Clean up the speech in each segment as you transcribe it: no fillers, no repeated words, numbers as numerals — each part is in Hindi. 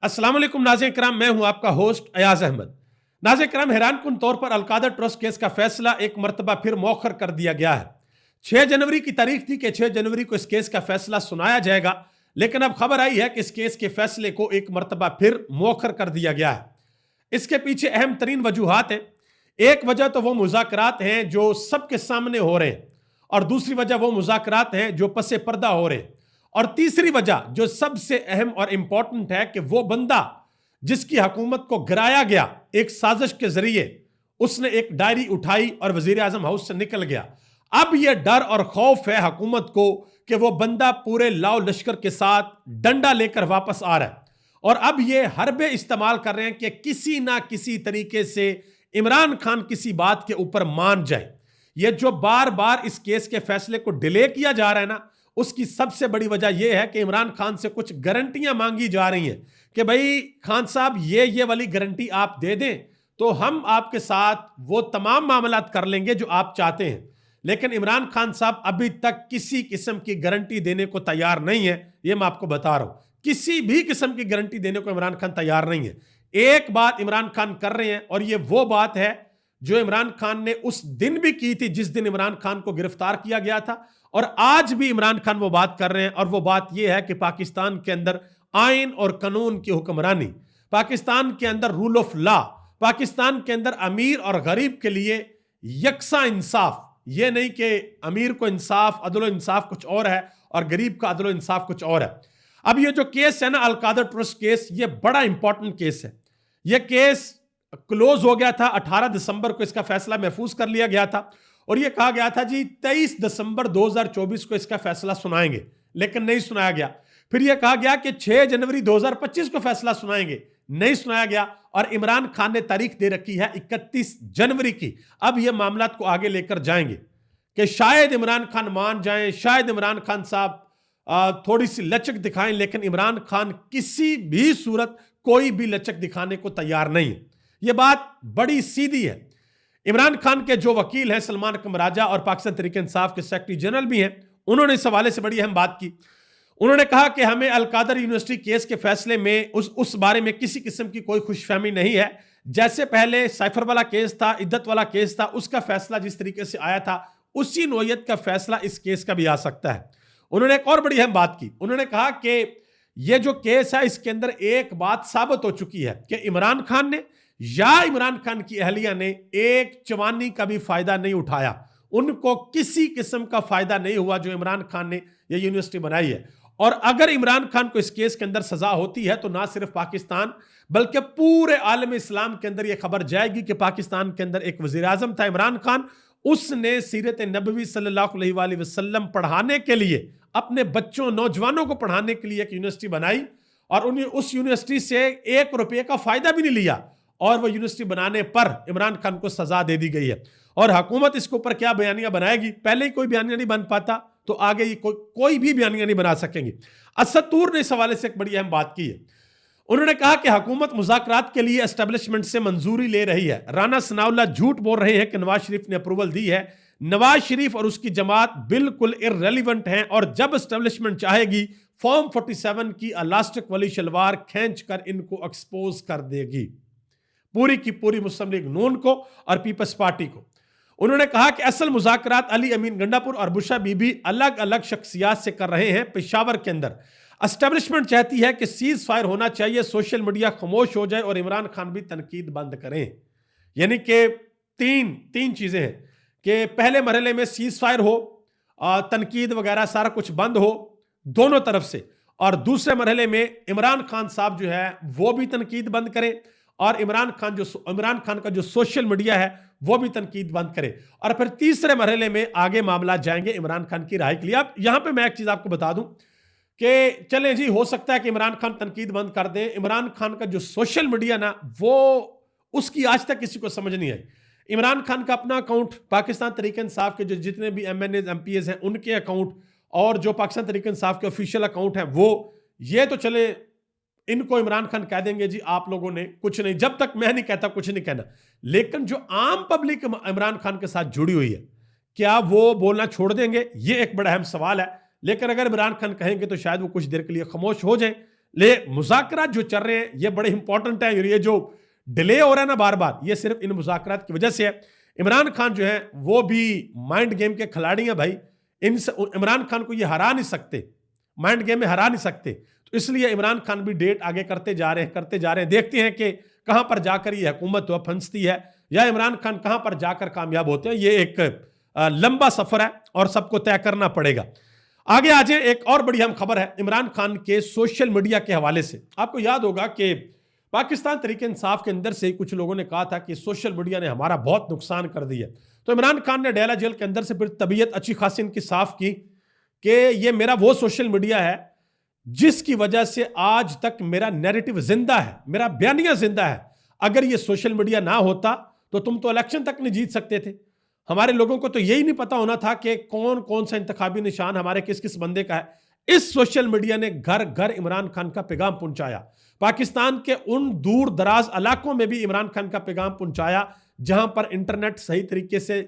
अस्सलाम वालेकुम नाज़रीन किराम, मैं हूं आपका होस्ट अयाज अहमद। नाज़रीन किराम, हैरानकुन तौर पर अलकादर ट्रस्ट केस का फैसला एक मरतबा फिर मौखर कर दिया गया है। 6 जनवरी की तारीख थी कि 6 जनवरी को इस केस का फैसला सुनाया जाएगा, लेकिन अब खबर आई है कि इस केस के फैसले को एक मरतबा फिर मौखर कर दिया गया है। इसके पीछे अहम तरीन वजूहात हैं। एक वजह तो वो मुज़ाकरात हैं जो सबके सामने हो रहे हैं, और दूसरी वजह वो मुज़ाकरात हैं जो पसे पर्दा हो रहे हैं, और तीसरी वजह जो सबसे अहम और इंपॉर्टेंट है कि वो बंदा जिसकी हुकूमत को गिराया गया एक साजिश के जरिए, उसने एक डायरी उठाई और वजीर आजम हाउस से निकल गया। अब यह डर और खौफ है हुकूमत को कि वो बंदा पूरे लाओ लश्कर के साथ डंडा लेकर वापस आ रहा है, और अब ये हरबे इस्तेमाल कर रहे हैं कि किसी ना किसी तरीके से इमरान खान किसी बात के ऊपर मान जाए। ये जो बार बार इस केस के फैसले को डिले किया जा रहा है ना, उसकी सबसे बड़ी वजह यह है कि इमरान खान से कुछ गारंटियां मांगी जा रही हैं कि भाई खान साहब ये वाली गारंटी आप दे दें तो हम आपके साथ वो तमाम मामलात कर लेंगे जो आप चाहते हैं। लेकिन इमरान खान साहब अभी तक किसी किस्म की गारंटी देने को तैयार नहीं है। ये मैं आपको बता रहा हूं, किसी भी किस्म की गारंटी देने को इमरान खान तैयार नहीं है। एक बात इमरान खान कर रहे हैं, और ये वो बात है जो इमरान खान ने उस दिन भी की थी जिस दिन इमरान खान को गिरफ्तार किया गया था, और आज भी इमरान खान वो बात कर रहे हैं। और वो बात यह है कि पाकिस्तान के अंदर आइन और कानून की हुक्मरानी, पाकिस्तान के अंदर रूल ऑफ लॉ, पाकिस्तान के अंदर अमीर और गरीब के लिए यकसा इंसाफ। ये नहीं कि अमीर को इंसाफ, अदल इंसाफ कुछ और है और गरीब का अदल इंसाफ कुछ और है। अब ये जो केस है ना, अलकादर ट्रस्ट केस, ये बड़ा इंपॉर्टेंट केस है। ये केस क्लोज हो गया था 18 दिसंबर को, इसका फैसला महफूज कर लिया गया था, और यह कहा गया था जी 23 दिसंबर 2024 को इसका फैसला सुनाएंगे, लेकिन नहीं सुनाया गया। फिर यह कहा गया कि 6 जनवरी 2025 को फैसला सुनाएंगे, नहीं सुनाया गया, और इमरान खान ने तारीख दे रखी है 31 जनवरी की। अब यह मामला को आगे लेकर जाएंगे कि शायद इमरान खान मान जाएं, शायद इमरान खान साहब थोड़ी सी लचक दिखाएं, लेकिन इमरान खान किसी भी सूरत कोई भी लचक दिखाने को तैयार नहीं है। यह बात बड़ी सीधी है। इमरान खान के जो वकील हैं सलमान कमराजा, और पाकिस्तान तहरीक इंसाफ के सेक्रेटरी जनरल भी हैं, उन्होंने इस हवाले से बड़ी अहम बात की। उन्होंने कहा कि हमें अलकादर यूनिवर्सिटी केस के फैसले में उस बारे में किसी किस्म की कोई खुशफहमी नहीं है। जैसे पहले साइफर वाला केस था, इद्दत वाला केस था, उसका फैसला जिस तरीके से आया था, उसी नोयत का फैसला इस केस का भी आ सकता है। उन्होंने एक और बड़ी अहम बात की। उन्होंने कहा कि यह जो केस है इसके अंदर एक बात साबित हो चुकी है कि इमरान खान ने या इमरान खान की अहलिया ने एक चवानी का भी फायदा नहीं उठाया। उनको किसी किस्म का फायदा नहीं हुआ जो इमरान खान ने यह यूनिवर्सिटी बनाई है। और अगर इमरान खान को इस केस के अंदर सजा होती है तो ना सिर्फ पाकिस्तान बल्कि पूरे आलम इस्लाम के अंदर यह खबर जाएगी कि पाकिस्तान के अंदर एक वजीर आजम था इमरान खान, उसने सीरत नबवी सल्लल्लाहु अलैहि वसल्लम पढ़ाने के लिए, अपने बच्चों नौजवानों को पढ़ाने के लिए एक यूनिवर्सिटी बनाई, और उन्हें उस यूनिवर्सिटी से 1 रुपये का फायदा भी नहीं लिया, और वह यूनिवर्सिटी बनाने पर इमरान खान को सजा दे दी गई है। और हुकूमत इसके ऊपर क्या बयानियां बनाएगी, पहले ही कोई बयानियां नहीं बन पाता तो आगे ये कोई भी बयानियां नहीं बना सकेंगे। असद तूर ने इस हवाले से एक बड़ी अहम बात की है। उन्होंने कहा कि हुकूमत मुज़ाकरात के लिए एस्टेब्लिशमेंट से मंजूरी ले रही है। राना सनाउल्लाह झूठ बोल रहे हैं कि नवाज शरीफ ने अप्रूवल दी है। नवाज शरीफ और उसकी जमात बिल्कुल इररेलेवेंट हैं, और जब एस्टेब्लिशमेंट चाहेगी फॉर्म 47 की इलास्टिक वाली शलवार खींच कर इनको एक्सपोज कर देगी, पूरी की पूरी मुस्लिम लीग नून को और पीपल्स पार्टी को। उन्होंने कहा कि असल मुज़ाकरात अली अमीन गंडापुर और बुशा बीबी अलग अलग शख्सियात से कर रहे हैं पेशावर के अंदर। एस्टेब्लिशमेंट चाहती है कि सीज फायर होना चाहिए, सोशल मीडिया खामोश हो जाए और इमरान खान भी तनकीद बंद करें। यानी कि तीन चीजें हैं कि पहले मरहले में सीज फायर हो, तनकीद वगैरह सारा कुछ बंद हो दोनों तरफ से, और दूसरे मरहले में इमरान खान साहब जो है वो भी तनकीद बंद करें, और इमरान खान का जो सोशल मीडिया है वो भी तनकीद बंद करे, और फिर तीसरे मरहले में आगे मामला जाएंगे इमरान खान की रिहाई के लिए। अब यहां पे मैं एक चीज आपको बता दूं कि चलें जी, हो सकता है कि इमरान खान तनकीद बंद कर दें। इमरान खान का जो सोशल मीडिया ना, वो उसकी आज तक किसी को समझ नहीं आई। इमरान खान का अपना अकाउंट, पाकिस्तान तहरीक इंसाफ के जो जितने भी MNA MPs हैं उनके अकाउंट, और जो पाकिस्तान तहरीक इंसाफ के ऑफिशियल अकाउंट है वो, ये तो चले इनको इमरान खान कह देंगे जी आप लोगों ने कुछ नहीं, जब तक मैं नहीं कहता कुछ नहीं कहना। लेकिन जो आम पब्लिक इमरान खान के साथ जुड़ी हुई है, क्या वो बोलना छोड़ देंगे? ये एक बड़ा अहम सवाल है। लेकिन अगर इमरान खान कहेंगे तो शायद वो कुछ देर के लिए खामोश हो जाएं, ले मुज़ाकरात जो चल रहे हैं ये बड़े इंपॉर्टेंट है, और ये जो डिले हो रहा है ना बार बार, ये सिर्फ इन मुज़ाकरात की वजह से है। इमरान खान जो है वो भी माइंड गेम के खिलाड़ी हैं भाई, इमरान खान को ये हरा नहीं सकते, माइंड गेम में हरा नहीं सकते, तो इसलिए इमरान खान भी डेट आगे करते जा रहे हैं। देखते हैं कि कहां पर जाकर ये हुकूमत फंसती है या इमरान खान कहां पर जाकर कामयाब होते हैं। ये एक लंबा सफर है और सबको तय करना पड़ेगा। आगे आज एक और बड़ी अहम खबर है इमरान खान के सोशल मीडिया के हवाले से। आपको याद होगा कि पाकिस्तान तहरीक इंसाफ के अंदर से कुछ लोगों ने कहा था कि सोशल मीडिया ने हमारा बहुत नुकसान कर दिया, तो इमरान खान ने डेला जेल के अंदर से फिर तबीयत अच्छी खासी इनकी साफ की कि ये मेरा वो सोशल मीडिया है जिसकी वजह से आज तक मेरा नैरेटिव जिंदा है, मेरा बयानिया जिंदा है। अगर ये सोशल मीडिया ना होता तो तुम तो इलेक्शन तक नहीं जीत सकते थे। हमारे लोगों को तो यही नहीं पता होना था कि कौन कौन सा इंतखाबी निशान हमारे किस किस बंदे का है। इस सोशल मीडिया ने घर घर इमरान खान का पैगाम पहुंचाया, पाकिस्तान के उन दूर दराज इलाकों में भी इमरान खान का पैगाम पहुंचाया जहां पर इंटरनेट सही तरीके से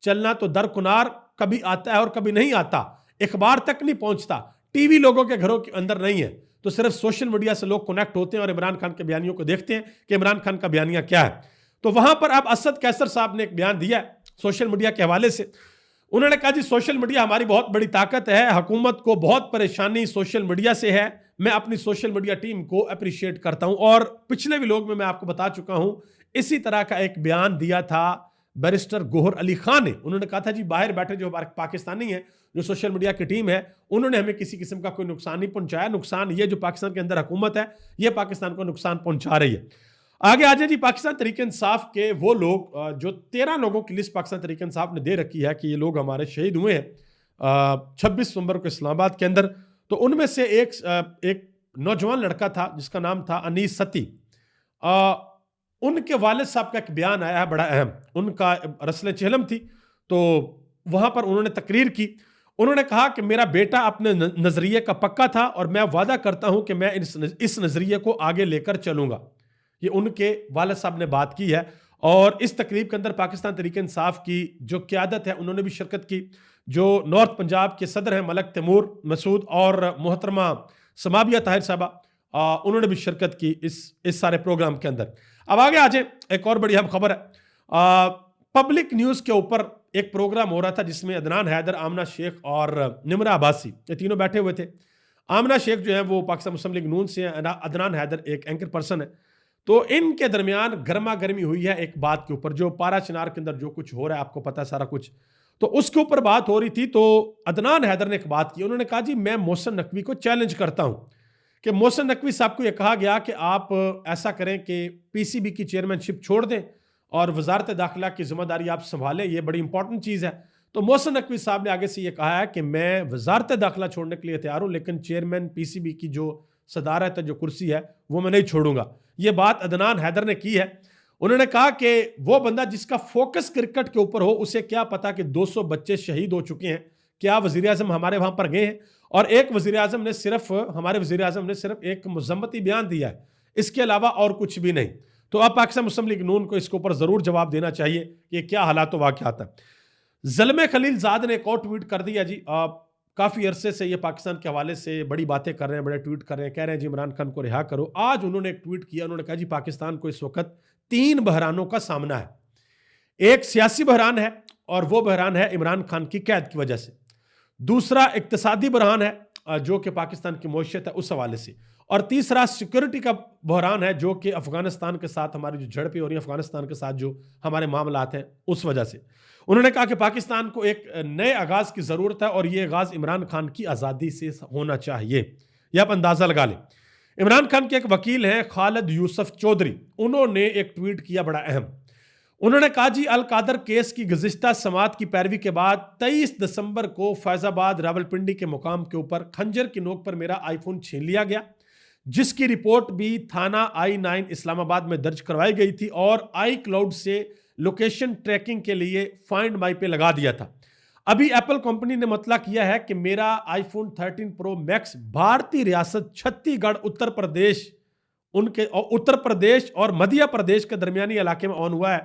चलना तो दरकुनार कभी आता है और कभी नहीं आता, अखबार तक नहीं पहुंचता, टीवी लोगों के घरों के अंदर नहीं है, तो सिर्फ सोशल मीडिया से लोग कनेक्ट होते हैं और इमरान खान के बयानियों को देखते हैं कि इमरान खान का बयानिया क्या है। तो वहां पर अब असद कैसर साहब ने एक बयान दिया सोशल मीडिया के हवाले से। उन्होंने कहा जी सोशल मीडिया हमारी बहुत बड़ी ताकत है, हुकूमत को बहुत परेशानी सोशल मीडिया से है, मैं अपनी सोशल मीडिया टीम को अप्रिशिएट करता हूं। और पिछले व्लॉग में मैं आपको बता चुका हूं, इसी तरह का एक बयान दिया था बैरिस्टर गोहर अली खान ने। उन्होंने कहा था जी बाहर बैठे जो पाकिस्तानी है, जो सोशल मीडिया की टीम है, उन्होंने हमें किसी किस्म का कोई नुकसान नहीं पहुंचाया, नुकसान ये जो पाकिस्तान के अंदर हुकूमत है ये पाकिस्तान को नुकसान पहुंचा रही है। आगे आ जाए जी पाकिस्तान तहरीक इंसाफ के वो लोग, जो 13 लोगों की लिस्ट पाकिस्तान तहरीक इंसाफ ने दे रखी है कि ये लोग हमारे शहीद हुए हैं 26 नवंबर को इस्लामाबाद के अंदर। तो उनमें से एक नौजवान लड़का था जिसका नाम था अनीस सती। उनके वालिद साहब का एक बयान आया है बड़ा अहम। उनका रस्ल चहलम थी, तो वहां पर उन्होंने तकरीर की। उन्होंने कहा कि मेरा बेटा अपने नजरिए का पक्का था और मैं वादा करता हूं कि मैं इस नजरिए को आगे लेकर चलूंगा। ये उनके वालिद साहब ने बात की है। और इस तकरीब के अंदर पाकिस्तान तहरीक इंसाफ की जो क़यादत है उन्होंने भी शिरकत की। जो नॉर्थ पंजाब के सदर हैं मलक तैमूर मसूद और मोहतरमा समाबिया ताहिर साहबा, उन्होंने भी शिरकत की इस सारे प्रोग्राम के अंदर। अब आगे आ जाए, एक और बड़ी अहम खबर है। पब्लिक न्यूज़ के ऊपर एक प्रोग्राम हो रहा था जिसमें अदनान हैदर, आमना शेख और निमरा अब्बासी ये तीनों बैठे हुए थे। आमना शेख जो है वो पाकिस्तान मुस्लिम लीग नून से है, अदनान हैदर एक एंकर पर्सन है। तो इनके दरमियान गर्मा गर्मी हुई है एक बात के ऊपर, जो पारा चिनार के अंदर जो कुछ हो रहा है आपको पता है सारा कुछ, तो उसके ऊपर बात हो रही थी। तो अदनान हैदर ने एक बात की, उन्होंने कहा जी मैं मोहसिन नकवी को चैलेंज करता हूं कि मोहसिन नकवी साहब को यह कहा गया कि आप ऐसा करें कि पीसीबी की चेयरमैनशिप छोड़ दें और वजारत दाखिला की जिम्मेदारी आप संभालें, ये बड़ी इंपॉर्टेंट चीज़ है। तो मोहसिन नकवी साहब ने आगे से ये कहा है कि मैं वजारत दाखिला छोड़ने के लिए तैयार हूं, लेकिन चेयरमैन पीसीबी की जो सदारत है, जो कुर्सी है, वो मैं नहीं छोड़ूंगा। ये बात अदनान हैदर ने की है। उन्होंने कहा कि वो बंदा जिसका फोकस क्रिकेट के ऊपर हो, उसे क्या पता कि 200 बच्चे शहीद हो चुके हैं, क्या वजीर आजम हमारे वहां पर गए हैं? और एक वजीर आजम ने सिर्फ, हमारे वजीर आजम ने सिर्फ एक मुज़म्मती बयान दिया है, इसके अलावा और कुछ भी नहीं। तो अब पाकिस्तान मुस्लिम लीग नून को इसके ऊपर जरूर जवाब देना चाहिए कि क्या हालात वाक़यात है। ज़ल्मे खलीलज़ाद ने एक और ट्वीट कर दिया जी। काफ़ी अरसे से ये पाकिस्तान के हवाले से बड़ी बातें कर रहे हैं, बड़े ट्वीट कर रहे हैं, कह रहे हैं जी इमरान खान को रिहा करो। आज उन्होंने एक ट्वीट किया, उन्होंने कहा जी पाकिस्तान को इस वक्त 3 बहरानों का सामना है। एक सियासी बहरान है और वो बहरान है इमरान खान की कैद की वजह से। दूसरा इक्तिसादी बहरान है जो कि पाकिस्तान की मईशत है उस हवाले से। और तीसरा सिक्योरिटी का बहरान है जो कि अफगानिस्तान के साथ हमारी जो झड़पें हो रही हैं, अफगानिस्तान के साथ जो हमारे मामलात हैं उस वजह से। उन्होंने कहा कि पाकिस्तान को एक नए आगाज की जरूरत है और ये आगाज इमरान खान की आज़ादी से होना चाहिए। यह आप अंदाजा लगा लें। इमरान खान के एक वकील हैं खालिद यूसुफ चौधरी, उन्होंने एक ट्वीट किया बड़ा अहम। उन्होंने कहा जी अल कादर केस की गुज़िश्ता समात की पैरवी के बाद 23 दिसंबर को फैजाबाद रावलपिंडी के मुकाम के ऊपर खंजर की नोक पर मेरा आईफोन छीन लिया गया, जिसकी रिपोर्ट भी थाना I9 इस्लामाबाद में दर्ज करवाई गई थी और आई क्लाउड से लोकेशन ट्रैकिंग के लिए फाइंड माई पे लगा दिया था। अभी एप्पल कंपनी ने मतला किया है कि मेरा आईफोन 13 प्रो मैक्स भारतीय रियासत छत्तीसगढ़, उत्तर प्रदेश और मध्य प्रदेश के दरमियानी इलाके में ऑन हुआ है।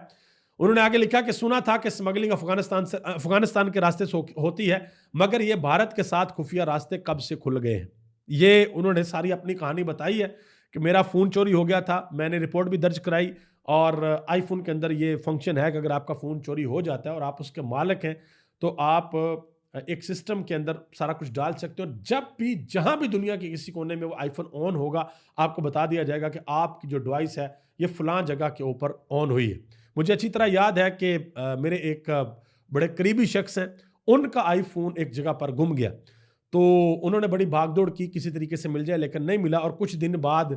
उन्होंने आगे लिखा कि सुना था कि स्मगलिंग अफगानिस्तान के रास्ते से होती है, मगर यह भारत के साथ खुफिया रास्ते कब से खुल गए हैं। ये उन्होंने सारी अपनी कहानी बताई है कि मेरा फ़ोन चोरी हो गया था, मैंने रिपोर्ट भी दर्ज कराई और आईफ़ोन के अंदर ये फ़ंक्शन है कि अगर आपका फ़ोन चोरी हो जाता है और आप उसके मालिक हैं, तो आप एक सिस्टम के अंदर सारा कुछ डाल सकते हो। जब भी जहाँ भी दुनिया के किसी कोने में वो आईफ़ोन ऑन होगा, आपको बता दिया जाएगा कि आपकी जो डिवाइस है, ये फ़लाँ जगह के ऊपर ऑन हुई है। मुझे अच्छी तरह याद है कि मेरे एक बड़े करीबी शख्स हैं, उनका आईफ़ोन एक जगह पर गुम गया। तो उन्होंने बड़ी भाग-दौड़ की किसी तरीके से मिल जाए, लेकिन नहीं मिला और कुछ दिन बाद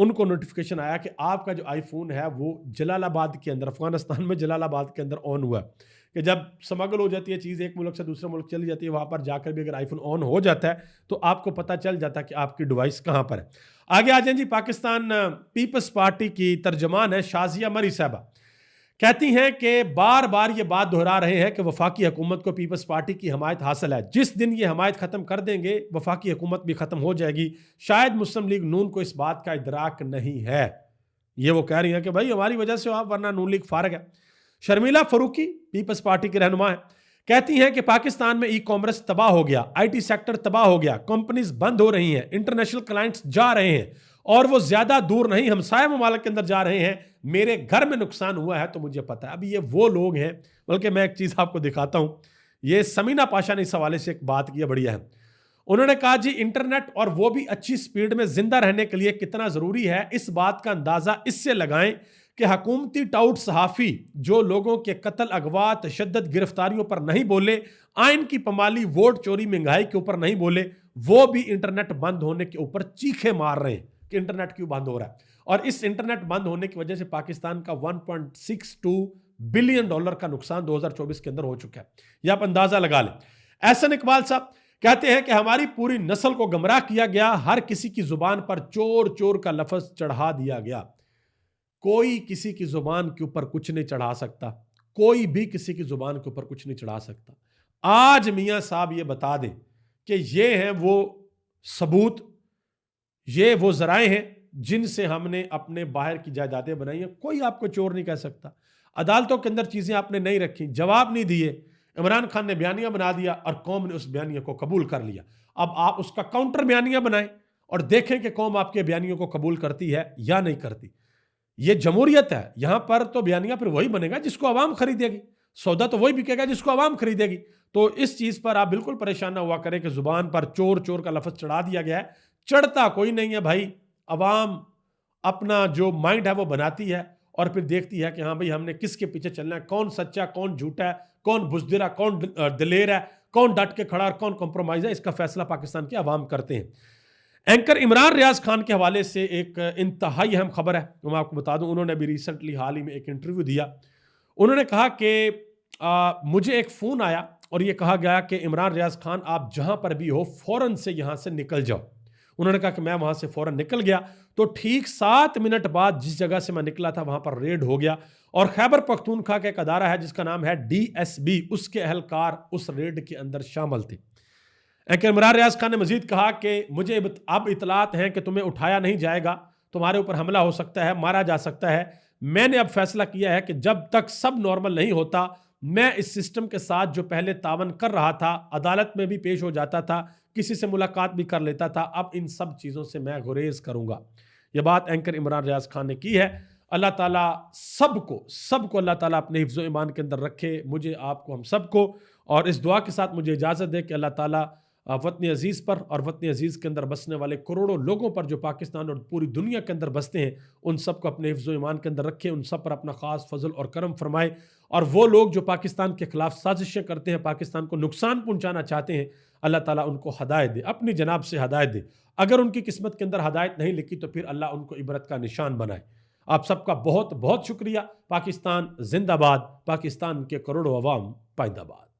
उनको नोटिफ़िकेशन आया कि आपका जो आईफ़ोन है वो जलालाबाद के अंदर, अफ़गानिस्तान में जलालाबाद के अंदर ऑन हुआ है। कि जब स्मगल हो जाती है चीज़, एक मुल्क से दूसरे मुल्क चली जाती है, वहाँ पर जाकर भी अगर आईफ़ोन ऑन हो जाता है, तो आपको पता चल जाता है कि आपकी डिवाइस कहाँ पर है। आगे आ जाएँ जी, पाकिस्तान पीपल्स पार्टी की तर्जुमान है शाज़िया मरी साहबा। कहती हैं कि बार-बार ये बात दोहरा रहे हैं कि वफ़ाकी हुकूमत को पीपल्स पार्टी की हमायत हासिल है। जिस दिन ये हमायत ख़त्म कर देंगे, वफ़ाकी हुकूमत भी ख़त्म हो जाएगी। शायद मुस्लिम लीग नून को इस बात का इदराक नहीं है। ये वो कह रही हैं कि भाई हमारी वजह से हो आप, वरना नून लीग फारग है। शर्मिला फ़ारूकी पीपल्स पार्टी की रहनुमा हैं। कहती हैं कि पाकिस्तान में ई-कॉमर्स तबाह हो गया, आईटी सेक्टर तबाह हो गया, कंपनीज़ बंद हो रही हैं, इंटरनेशनल क्लाइंट्स जा रहे हैं और वो ज़्यादा दूर नहीं, हमसाया ममालिक के अंदर जा रहे हैं। मेरे घर में नुकसान हुआ है तो मुझे पता है। अब ये वो लोग हैं, बल्कि मैं एक चीज़ आपको दिखाता हूँ। ये समीना पाशा ने इस हवाले से एक बात की है, बढ़िया है। उन्होंने कहा जी इंटरनेट और वो भी अच्छी स्पीड में जिंदा रहने के लिए कितना ज़रूरी है, इस बात का अंदाज़ा इससे लगाएं कि हकूमती टाउट सहाफ़ी जो लोगों के कत्ल, अगवा, तशद्दुद, गिरफ्तारियों पर नहीं बोले, आइन की पमाली, वोट चोरी, महंगाई के ऊपर नहीं बोले, वो भी इंटरनेट बंद होने के ऊपर चीखे मार रहे हैं कि इंटरनेट क्यों बंद हो रहा है। और इस इंटरनेट बंद होने की वजह से पाकिस्तान का $1.62 बिलियन का नुकसान 2024 के अंदर हो चुका है। यह आप अंदाजा लगा लें। एहसन इकबाल साहब कहते हैं कि हमारी पूरी नस्ल को गमराह किया गया, हर किसी की जुबान पर चोर चोर का लफ्ज चढ़ा दिया गया। कोई किसी की जुबान के ऊपर कुछ नहीं चढ़ा सकता, कोई भी किसी की जुबान के ऊपर कुछ नहीं चढ़ा सकता। आज मियां साहब ये बता दें कि ये हैं वो सबूत, ये वो जराए हैं जिनसे हमने अपने बाहर की जायदादें बनाई हैं। कोई आपको चोर नहीं कह सकता। अदालतों के अंदर चीजें आपने नहीं रखी, जवाब नहीं दिए, इमरान खान ने बयानिया बना दिया और कौम ने उस बयानिया को कबूल कर लिया। अब आप उसका काउंटर बयानिया बनाएं और देखें कि कौम आपके बयानियों को कबूल करती है या नहीं करती। ये जमहूरियत है, यहां पर तो बयानिया फिर वही बनेगा जिसको आवाम खरीदेगी, सौदा तो वही बिकेगा जिसको आवाम खरीदेगी। तो इस चीज पर आप बिल्कुल परेशान ना हुआ करें कि जुबान पर चोर चोर का लफ्ज चढ़ा दिया गया है। चढ़ता कोई नहीं है भाई, अवाम अपना जो माइंड है वो बनाती है और फिर देखती है कि हाँ भाई हमने किसके पीछे चलना है, कौन सच्चा, कौन झूठा है, कौन बुजदिरा, कौन दिलेर है, कौन डट के खड़ा और कौन कॉम्प्रोमाइज है। इसका फैसला पाकिस्तान के अवाम करते हैं। एंकर इमरान रियाज खान के हवाले से एक इंतहाई अहम खबर है, तो मैं आपको बता दूं, उन्होंने अभी रिसेंटली हाल ही में एक इंटरव्यू दिया। उन्होंने कहा कि मुझे एक फ़ोन आया और ये कहा गया कि इमरान रियाज खान आप जहां पर भी हो फ़ौरन से यहां से निकल जाओ। उन्होंने कहा कि मैं वहां से फ़ौरन निकल गया, तो ठीक 7 मिनट बाद जिस जगह से मैं निकला था वहां पर रेड हो गया और खैबर पख्तूनख्वा का एक अदारा है जिसका नाम है DSB, उसके अहलकार उस रेड के अंदर शामिल थे। इमरान रियाज खान ने मजीद कहा कि मुझे अब इतलात हैं कि तुम्हें उठाया नहीं जाएगा, तुम्हारे ऊपर हमला हो सकता है, मारा जा सकता है। मैंने अब फैसला किया है कि जब तक सब नॉर्मल नहीं होता, मैं इस सिस्टम के साथ जो पहले तावन कर रहा था, अदालत में भी पेश हो जाता था, किसी से मुलाकात भी कर लेता था, अब इन सब चीज़ों से मैं गुरेज करूंगा। यह बात एंकर इमरान रियाज खान ने की है। अल्लाह ताला सबको अल्लाह ताला अपने हिफ्ज़ो ईमान के अंदर रखे, मुझे, आपको, हम सबको। और इस दुआ के साथ मुझे इजाज़त दे कि अल्लाह ताला वतन अजीज़ पर और वतन अजीज़ के अंदर बसने वाले करोड़ों लोगों पर जो पाकिस्तान और पूरी दुनिया के अंदर बसते हैं, उन सब को अपने हिफ्ज़ो ईमान के अंदर रखे, उन सब पर अपना ख़ास फजल और करम फरमाए। और वो लोग जो पाकिस्तान के खिलाफ साजिशें करते हैं, पाकिस्तान को नुकसान पहुंचाना चाहते हैं, अल्लाह ताला उनको हदायत दे, अपनी जनाब से हदायत दे। अगर उनकी किस्मत के अंदर हदायत नहीं लिखी तो फिर अल्लाह उनको इबरत का निशान बनाए। आप सबका बहुत बहुत शुक्रिया। पाकिस्तान जिंदाबाद, पाकिस्तान के करोड़ों अवाम पाइंदाबाद।